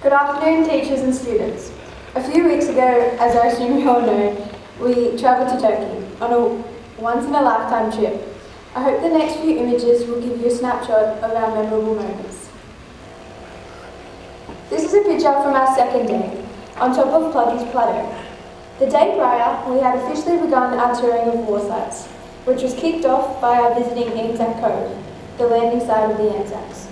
Good afternoon, teachers and students. A few weeks ago, as I assume you all know, we travelled to Turkey on a once-in-a-lifetime trip. I hope the next few images will give you a snapshot of our memorable moments. This is a picture from our second day, on top of Pluggy's Plateau. The day prior, we had officially begun our touring of war sites, which was kicked off by our visiting Anzac Cove, the landing site of the Anzacs.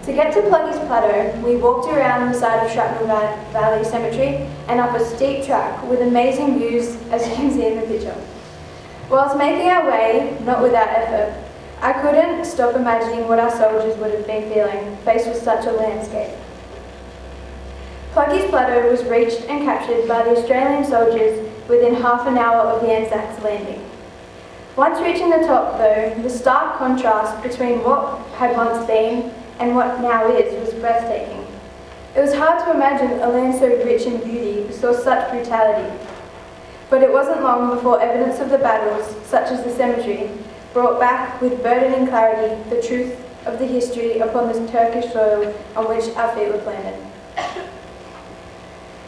To get to Pluggy's Plateau, we walked around the side of Shrapnel Valley Cemetery and up a steep track with amazing views, as you can see in the picture. Whilst making our way, not without effort, I couldn't stop imagining what our soldiers would have been feeling faced with such a landscape. Pluggy's Plateau was reached and captured by the Australian soldiers within half an hour of the Anzacs landing. Once reaching the top, though, the stark contrast between what had once been and what now is was breathtaking. It was hard to imagine a land so rich in beauty saw such brutality. But it wasn't long before evidence of the battles, such as the cemetery, brought back with burdening clarity the truth of the history upon this Turkish soil on which our feet were planted.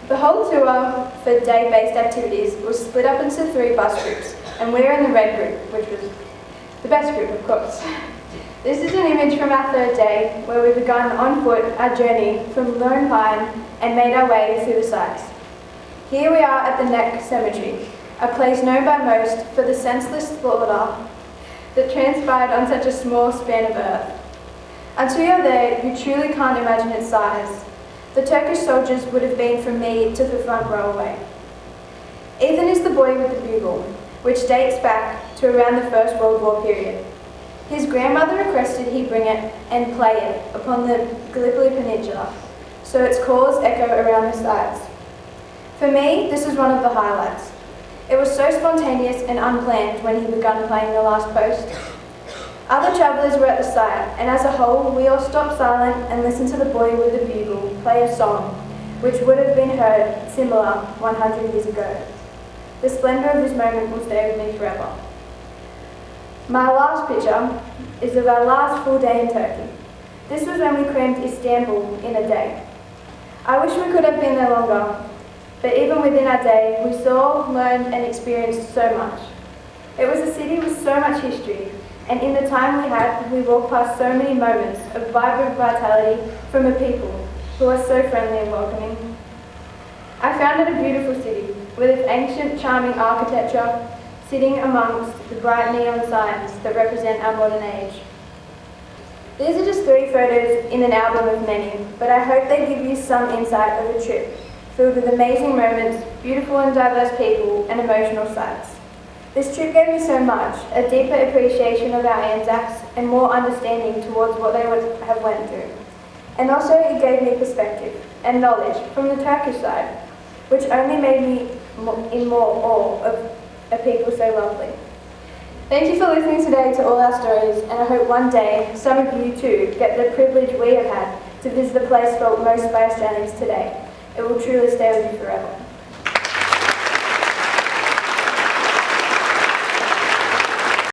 The whole tour for day-based activities was split up into 3 bus groups, and we were in the red group, which was the best group, of course. This is an image from our 3rd day, where we began on foot our journey from Lone Pine and made our way through the sites. Here we are at the Neck Cemetery, a place known by most for the senseless slaughter that transpired on such a small span of earth. Until you're there, you truly can't imagine its size. The Turkish soldiers would have been from me to the front row away. Ethan is the boy with the bugle, which dates back to around the First World War period. His grandmother requested he bring it and play it upon the Gallipoli Peninsula, so its calls echo around the sites. For me, this is one of the highlights. It was so spontaneous and unplanned when he began playing the last post. Other travellers were at the site, and as a whole, we all stopped silent and listened to the boy with the bugle play a song, which would have been heard similar 100 years ago. The splendour of this moment will stay with me forever. My last picture is of our last full day in Turkey. This was when we crammed Istanbul in a day. I wish we could have been there longer, but even within our day, we saw, learned and experienced so much. It was a city with so much history, and in the time we had, we walked past so many moments of vibrant vitality from a people who are so friendly and welcoming. I found it a beautiful city, with its ancient, charming architecture, sitting amongst the bright neon signs that represent our modern age. These are just 3 photos in an album of many, but I hope they give you some insight of a trip filled with amazing moments, beautiful and diverse people, and emotional sights. This trip gave me so much, a deeper appreciation of our Anzacs and more understanding towards what they would have went through. And also it gave me perspective and knowledge from the Turkish side, which only made me in more awe of a people so lovely. Thank you for listening today to all our stories, and I hope one day some of you too get the privilege we have had to visit the place felt most by Australians today. It will truly stay with you forever.